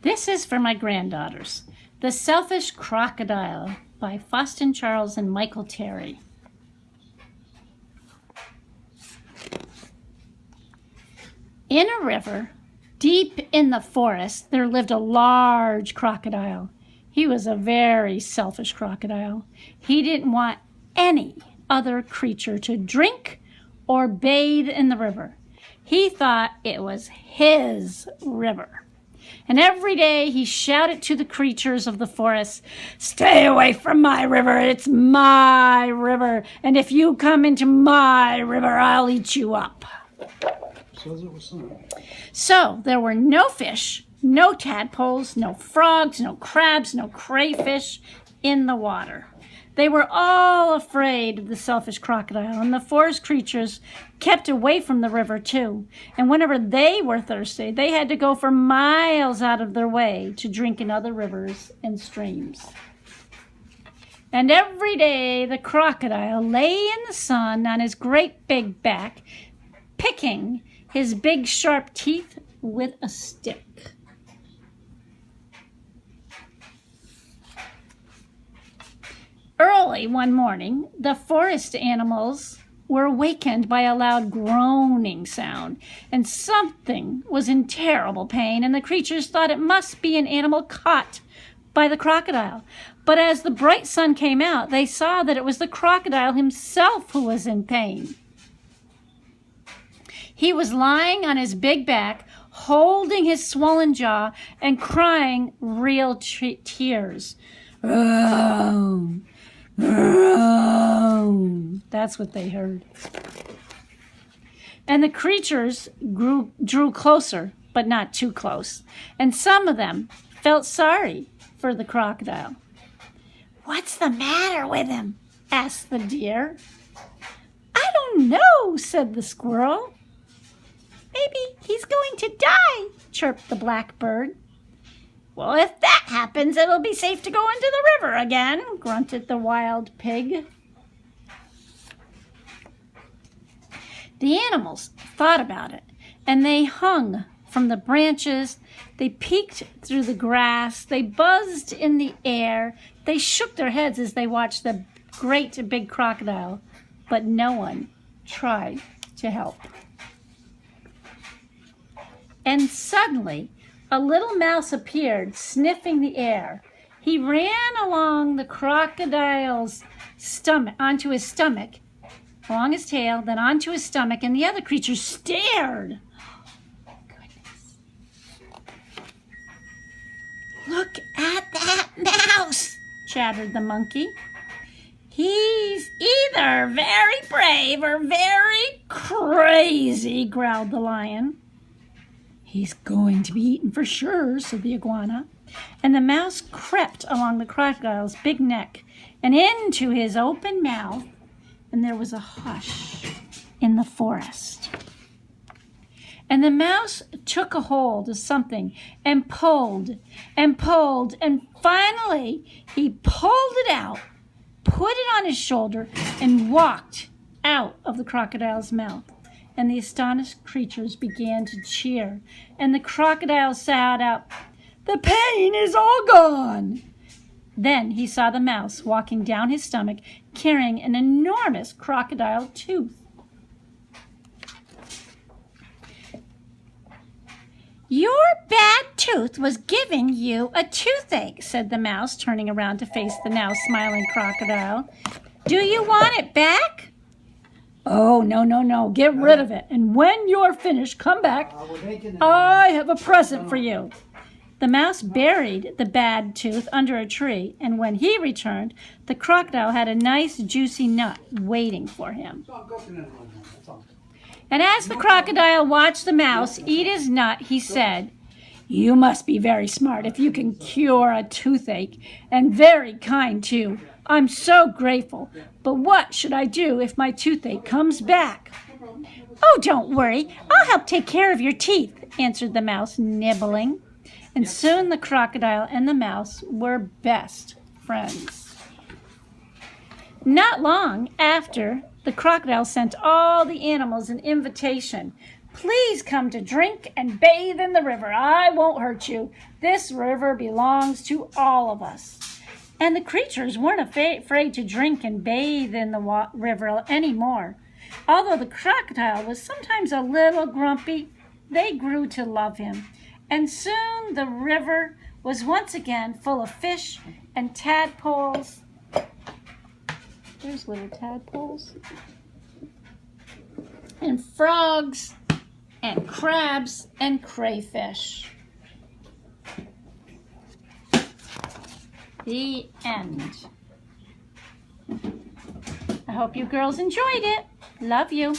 This is for my granddaughters. The Selfish Crocodile by Faustin Charles and Michael Terry. In a river, deep in the forest, there lived a large crocodile. He was a very selfish crocodile. He didn't want any other creature to drink or bathe in the river. He thought it was his river. And every day he shouted to the creatures of the forest, "Stay away from my river, it's my river, and if you come into my river, I'll eat you up." So there were no fish, no tadpoles, no frogs, no crabs, no crayfish in the water. They were all afraid of the selfish crocodile, and the forest creatures kept away from the river too. And whenever they were thirsty, they had to go for miles out of their way to drink in other rivers and streams. And every day the crocodile lay in the sun on his great big back, picking his big sharp teeth with a stick. Early one morning, the forest animals were awakened by a loud groaning sound, and something was in terrible pain, and the creatures thought it must be an animal caught by the crocodile. But as the bright sun came out, they saw that it was the crocodile himself who was in pain. He was lying on his big back, holding his swollen jaw, and crying real tears. "Oh, oh." That's what they heard. And the creatures drew closer, but not too close. And some of them felt sorry for the crocodile. "What's the matter with him?" asked the deer. "I don't know," said the squirrel. "Maybe he's going to die," chirped the blackbird. "Well, if that happens, it'll be safe to go into the river again," grunted the wild pig. The animals thought about it, and they hung from the branches, they peeked through the grass, they buzzed in the air, they shook their heads as they watched the great big crocodile, but no one tried to help. And suddenly, a little mouse appeared, sniffing the air. He ran along the crocodile's stomach, onto his stomach, along his tail, then onto his stomach, and the other creatures stared. Oh, goodness. "Look at that mouse," chattered the monkey. "He's either very brave or very crazy," growled the lion. "He's going to be eaten for sure," said the iguana. And the mouse crept along the crocodile's big neck and into his open mouth, and there was a hush in the forest. And the mouse took a hold of something and pulled, and finally he pulled it out, put it on his shoulder, and walked out of the crocodile's mouth. And the astonished creatures began to cheer, and the crocodile sighed out, "The pain is all gone." Then he saw the mouse walking down his stomach, carrying an enormous crocodile tooth. "Your bad tooth was giving you a toothache," said the mouse, turning around to face the now smiling crocodile. "Do you want it back?" "Oh, no. Get rid of it. And when you're finished, come back. I have a present for you." The mouse buried the bad tooth under a tree, and when he returned, the crocodile had a nice juicy nut waiting for him. And as the crocodile watched the mouse eat his nut, he said, "You must be very smart if you can cure a toothache, and very kind too. I'm so grateful. But what should I do if my toothache comes back?" "Oh, don't worry. I'll help take care of your teeth," answered the mouse, nibbling. And soon the crocodile and the mouse were best friends. Not long after, the crocodile sent all the animals an invitation Please come to drink and bathe in the river. I won't hurt you. This river belongs to all of us." And the creatures weren't afraid to drink and bathe in the river anymore. Although the crocodile was sometimes a little grumpy, they grew to love him. And soon the river was once again full of fish and tadpoles. There's little tadpoles. And frogs and crabs and crayfish. The end. I hope you girls enjoyed it. Love you.